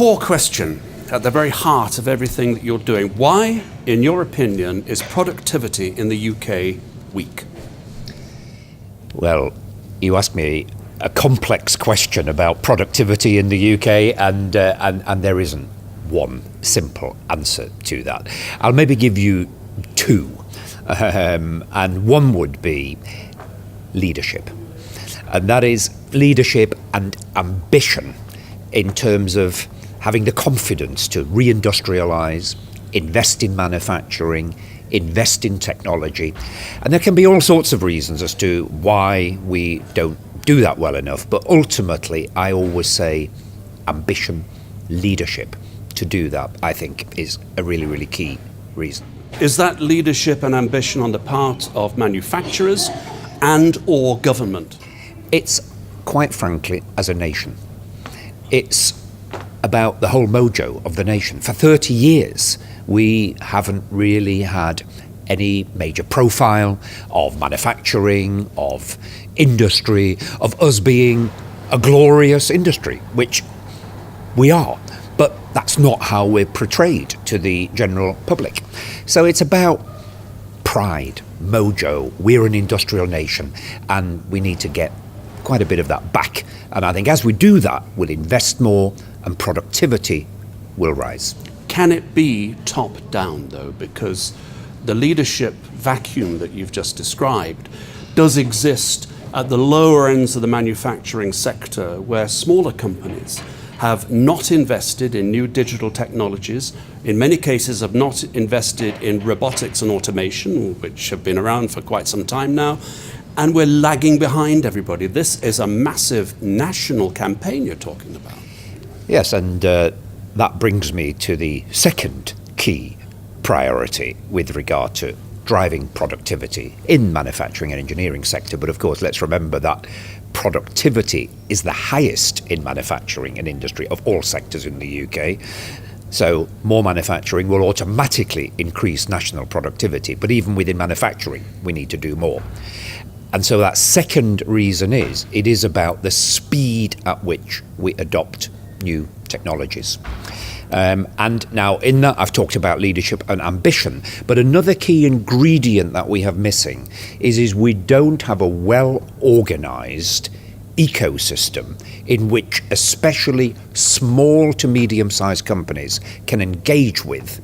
core question at the very heart of everything that you're doing. Why, in your opinion, is productivity in the UK weak? Well, you asked me a complex question about productivity in the UK, and there isn't one simple answer to that. I'll maybe give you two, and one would be leadership, and that is leadership and ambition in terms of having the confidence to reindustrialise, invest in manufacturing, invest in technology. And there can be all sorts of reasons as to why we don't do that well enough. But ultimately, I always say ambition, leadership. To do that, I think, is a really, really key reason. Is that leadership and ambition on the part of manufacturers and or government? It's, quite frankly, as a nation. It's about the whole mojo of the nation. For 30 years, we haven't really had any major profile of manufacturing, of industry, of us being a glorious industry, which we are. But that's not how we're portrayed to the general public. So it's about pride, mojo. We're an industrial nation, and we need to get quite a bit of that back. And I think as we do that, we'll invest more and productivity will rise. Can it be top-down, though? Because the leadership vacuum that you've just described does exist at the lower ends of the manufacturing sector, where smaller companies have not invested in new digital technologies, in many cases have not invested in robotics and automation, which have been around for quite some time now, and we're lagging behind everybody. This is a massive national campaign you're talking about. Yes, and that brings me to the second key priority with regard to driving productivity in manufacturing and engineering sector. But of course, let's remember that productivity is the highest in manufacturing and industry of all sectors in the UK. So more manufacturing will automatically increase national productivity. But even within manufacturing, we need to do more. And so that second reason is, it is about the speed at which we adopt new technologies. And now in that I've talked about leadership and ambition, but another key ingredient that we have missing is we don't have a well-organised ecosystem in which especially small to medium-sized companies can engage with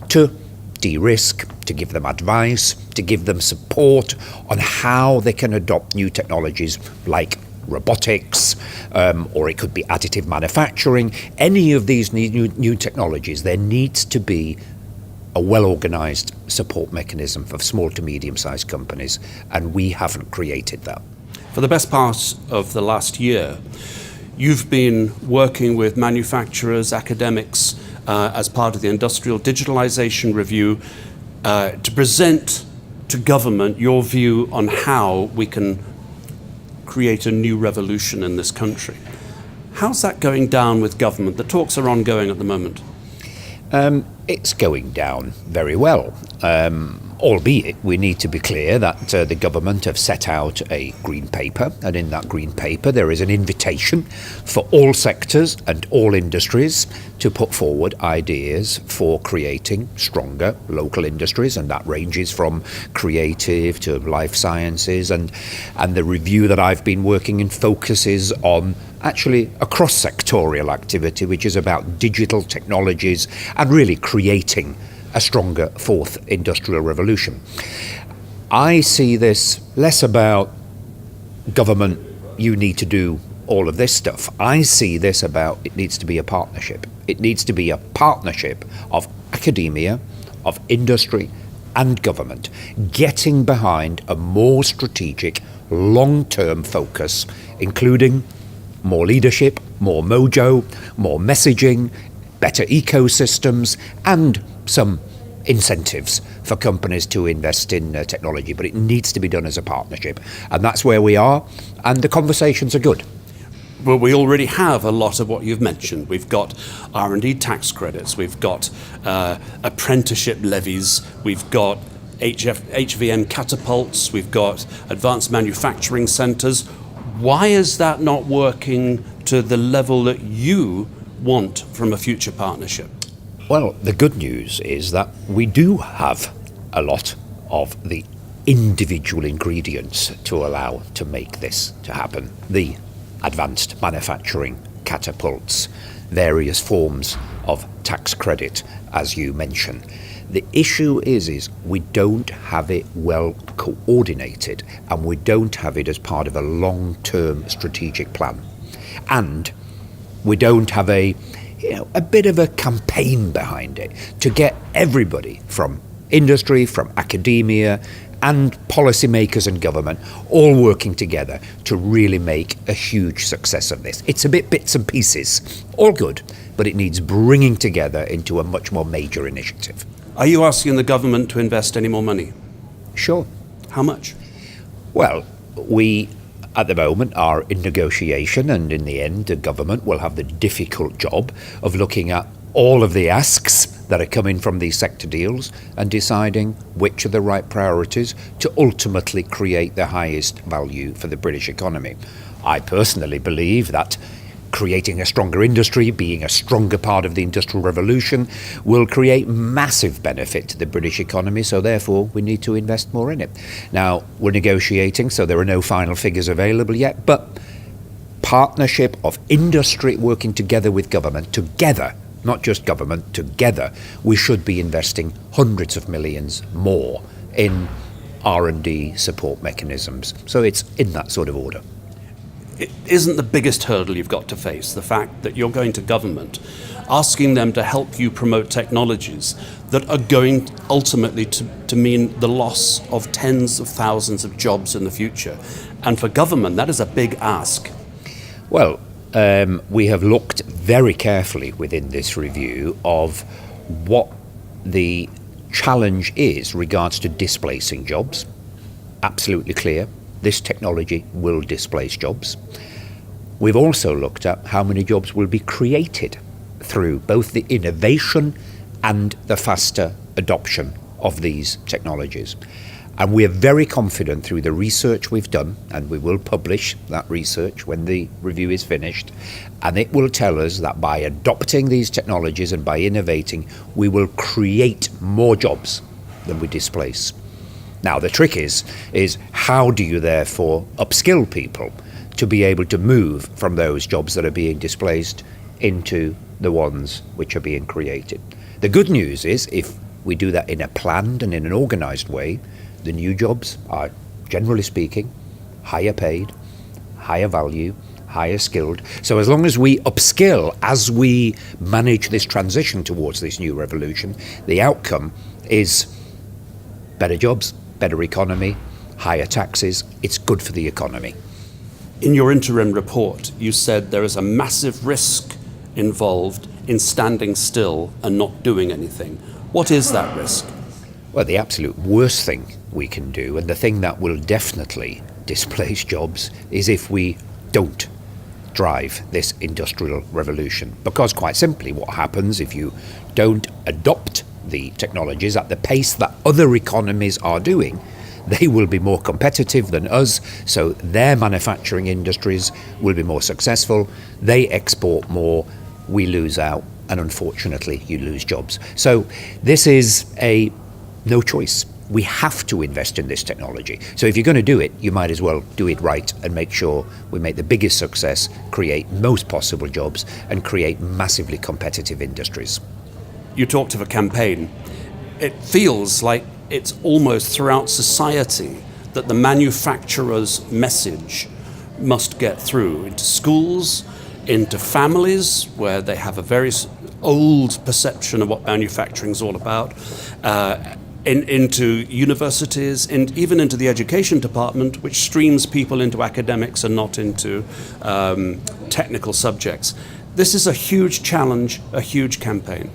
to de-risk, to give them advice, to give them support on how they can adopt new technologies like robotics, or it could be additive manufacturing. Any of these new technologies, there needs to be a well-organised support mechanism for small to medium-sized companies, and we haven't created that. For the best part of the last year, you've been working with manufacturers, academics, as part of the Industrial Digitalisation Review, to present to government your view on how we can create a new revolution in this country. How's that going down with government? The talks are ongoing at the moment. It's going down very well, albeit we need to be clear that the government have set out a green paper, and in that green paper there is an invitation for all sectors and all industries to put forward ideas for creating stronger local industries, and that ranges from creative to life sciences, and the review that I've been working in focuses on actually a cross-sectorial activity which is about digital technologies and really creating a stronger fourth industrial revolution. I see this less about government, you need to do all of this stuff. I see this about it needs to be a partnership. It needs to be a partnership of academia, of industry and government, getting behind a more strategic, long-term focus, including more leadership, more mojo, more messaging, better ecosystems, and some incentives for companies to invest in technology. But it needs to be done as a partnership. And that's where we are, and the conversations are good. Well, we already have a lot of what you've mentioned. We've got R&D tax credits, we've got apprenticeship levies, we've got HVM catapults, we've got advanced manufacturing centres. Why is that not working to the level that you want from a future partnership? Well, the good news is that we do have a lot of the individual ingredients to allow to make this to happen. The advanced manufacturing catapults, various forms of tax credit, as you mentioned. The issue is we don't have it well coordinated, and we don't have it as part of a long-term strategic plan. And we don't have a bit of a campaign behind it to get everybody from industry, from academia, and policymakers and government all working together to really make a huge success of this. It's a bit bits and pieces, all good, but it needs bringing together into a much more major initiative. Are you asking the government to invest any more money? Sure. How much? Well, we at the moment are in negotiation, and in the end the government will have the difficult job of looking at all of the asks that are coming from these sector deals and deciding which are the right priorities to ultimately create the highest value for the British economy. I personally believe that creating a stronger industry, being a stronger part of the Industrial Revolution, will create massive benefit to the British economy, so therefore we need to invest more in it. Now, we're negotiating, so there are no final figures available yet, but partnership of industry working together with government, together, not just government, together, we should be investing hundreds of millions more in R&D support mechanisms. So it's in that sort of order. It isn't the biggest hurdle you've got to face the fact that you're going to government, asking them to help you promote technologies that are going ultimately to mean the loss of tens of thousands of jobs in the future? And for government, that is a big ask. Well, we have looked very carefully within this review of what the challenge is regards to displacing jobs. Absolutely clear. This technology will displace jobs. We've also looked at how many jobs will be created through both the innovation and the faster adoption of these technologies. And we are very confident through the research we've done, and we will publish that research when the review is finished, and it will tell us that by adopting these technologies and by innovating, we will create more jobs than we displace. Now, the trick is how do you therefore upskill people to be able to move from those jobs that are being displaced into the ones which are being created? The good news is if we do that in a planned and in an organised way, the new jobs are, generally speaking, higher paid, higher value, higher skilled. So as long as we upskill as we manage this transition towards this new revolution, the outcome is better jobs, better economy, higher taxes. It's good for the economy. In your interim report, you said there is a massive risk involved in standing still and not doing anything. What is that risk? Well, the absolute worst thing we can do, and the thing that will definitely displace jobs, is if we don't drive this industrial revolution. Because quite simply, what happens if you don't adopt the technologies at the pace that other economies are doing, they will be more competitive than us, so their manufacturing industries will be more successful, they export more, we lose out, and unfortunately you lose jobs. So this is a no choice. We have to invest in this technology. So if you're going to do it, you might as well do it right and make sure we make the biggest success, create most possible jobs, and create massively competitive industries. You talked of a campaign. It feels like it's almost throughout society that the manufacturer's message must get through into schools, into families where they have a very old perception of what manufacturing is all about, into universities, and even into the education department, which streams people into academics and not into technical subjects. This is a huge challenge, a huge campaign.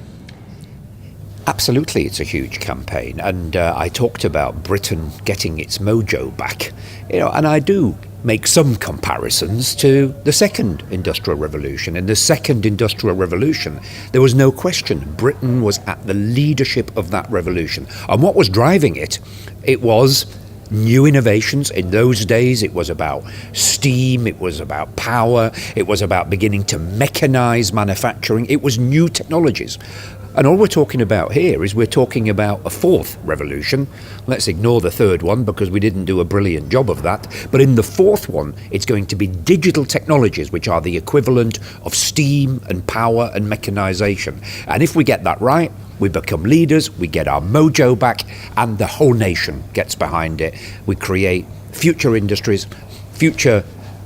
Absolutely, it's a huge campaign, and I talked about Britain getting its mojo back, and I do make some comparisons to the second industrial revolution. In the second industrial revolution, there was no question Britain was at the leadership of that revolution, and what was driving it? It was new innovations. In those days, it was about steam, it was about power, it was about beginning to mechanize manufacturing. It was new technologies. And all we're talking about here is we're talking about a fourth revolution. Let's ignore the third one because we didn't do a brilliant job of that. But in the fourth one, it's going to be digital technologies, which are the equivalent of steam and power and mechanization. And if we get that right, we become leaders, we get our mojo back, and the whole nation gets behind it. We create future industries, future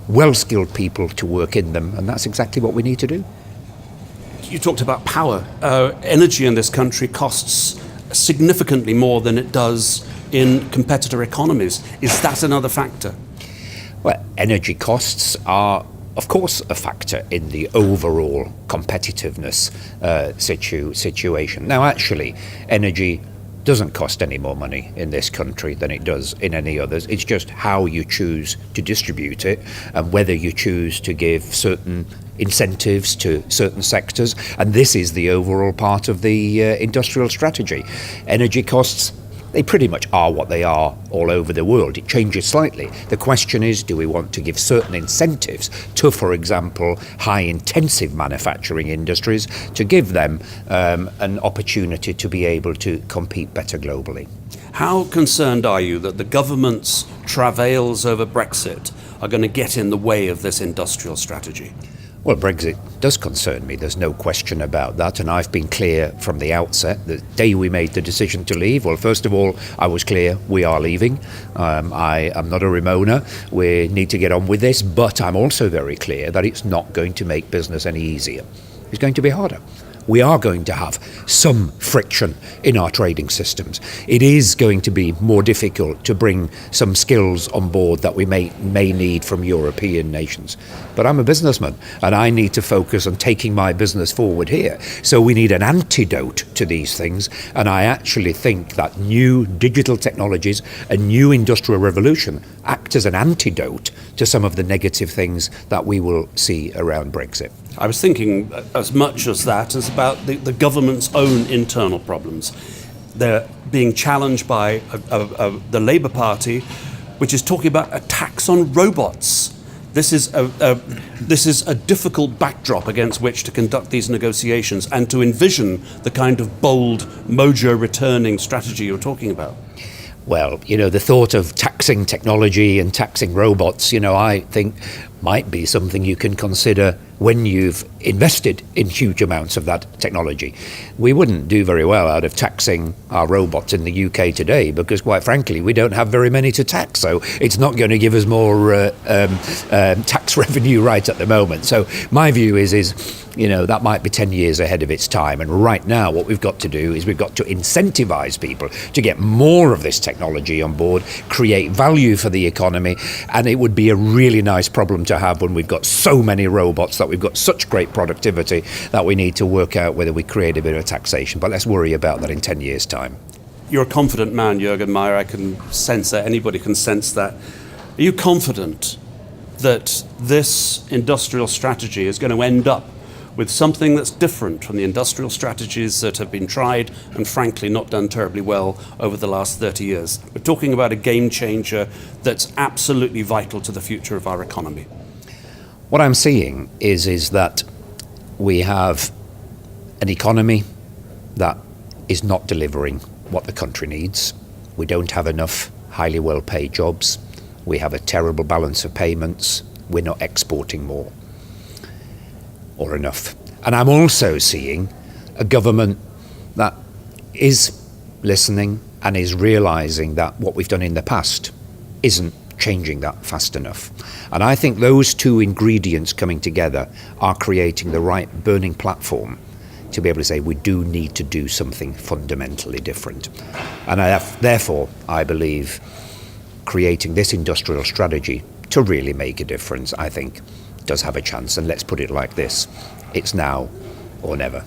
well-skilled people to work in them, and that's exactly what we need to do. You talked about power. Energy in this country costs significantly more than it does in competitor economies. Is that another factor? Well, energy costs are, of course, a factor in the overall competitiveness situation. Now, actually, energy doesn't cost any more money in this country than it does in any others. It's just how you choose to distribute it and whether you choose to give certain incentives to certain sectors. And this is the overall part of the industrial strategy. Energy costs, they pretty much are what they are all over the world. It changes slightly. The question is, do we want to give certain incentives to, for example, high-intensive manufacturing industries to give them an opportunity to be able to compete better globally? How concerned are you that the government's travails over Brexit are going to get in the way of this industrial strategy? Well, Brexit does concern me. There's no question about that. And I've been clear from the outset, the day we made the decision to leave. Well, first of all, I was clear we are leaving. I am not a Ramona. We need to get on with this. But I'm also very clear that it's not going to make business any easier. It's going to be harder. We are going to have some friction in our trading systems. It is going to be more difficult to bring some skills on board that we may need from European nations. But I'm a businessman and I need to focus on taking my business forward here. So we need an antidote to these things. And I actually think that new digital technologies, a new industrial revolution, act as an antidote to some of the negative things that we will see around Brexit. I was thinking as much as that as about the government's own internal problems. They're being challenged by the Labour Party, which is talking about a tax on robots. This is a difficult backdrop against which to conduct these negotiations and to envision the kind of bold, mojo returning strategy you're talking about. Well, the thought of taxing technology and taxing robots, I think might be something you can consider when you've invested in huge amounts of that technology. We wouldn't do very well out of taxing our robots in the UK today because, quite frankly, we don't have very many to tax. So it's not going to give us more tax revenue right at the moment. So my view is that might be 10 years ahead of its time. And right now, what we've got to do is we've got to incentivize people to get more of this technology on board, create value for the economy. And it would be a really nice problem to have when we've got so many robots, that we've got such great productivity that we need to work out whether we create a bit of taxation. But let's worry about that in 10 years' time. You're a confident man, Juergen Maier. I can sense that. Anybody can sense that. Are you confident that this industrial strategy is going to end up with something that's different from the industrial strategies that have been tried and frankly not done terribly well over the last 30 years? We're talking about a game changer that's absolutely vital to the future of our economy. What I'm seeing is that we have an economy that is not delivering what the country needs. We don't have enough highly well-paid jobs. We have a terrible balance of payments. We're not exporting more or enough. And I'm also seeing a government that is listening and is realizing that what we've done in the past isn't changing that fast enough. And I think those two ingredients coming together are creating the right burning platform to be able to say we do need to do something fundamentally different. And therefore, I believe creating this industrial strategy to really make a difference, I think, does have a chance. And let's put it like this: it's now or never.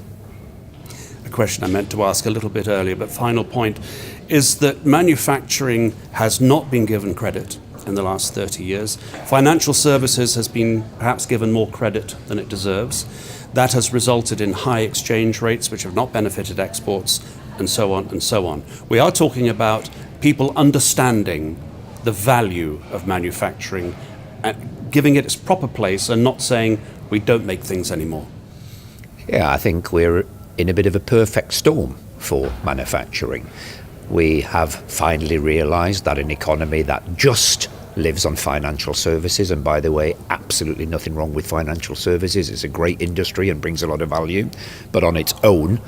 A question I meant to ask a little bit earlier, but final point is that manufacturing has not been given credit in the last 30 years. Financial services has been perhaps given more credit than it deserves. That has resulted in high exchange rates which have not benefited exports, and so on and so on. We are talking about people understanding the value of manufacturing, giving it its proper place and not saying we don't make things anymore? Yeah, I think we're in a bit of a perfect storm for manufacturing. We have finally realised that an economy that just lives on financial services, and by the way, absolutely nothing wrong with financial services, it's a great industry and brings a lot of value, but on its own,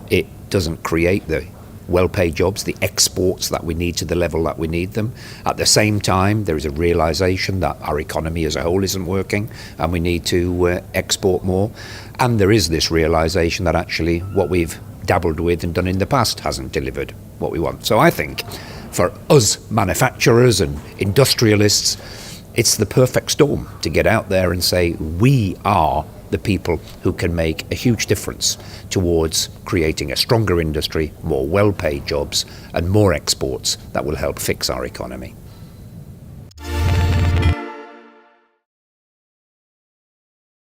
it doesn't create the well-paid jobs, the exports that we need to the level that we need them. At the same time, there is a realisation that our economy as a whole isn't working and we need to export more. And there is this realisation that actually what we've dabbled with and done in the past hasn't delivered what we want. So I think for us manufacturers and industrialists, it's the perfect storm to get out there and say we are the people who can make a huge difference towards creating a stronger industry, more well-paid jobs and more exports that will help fix our economy.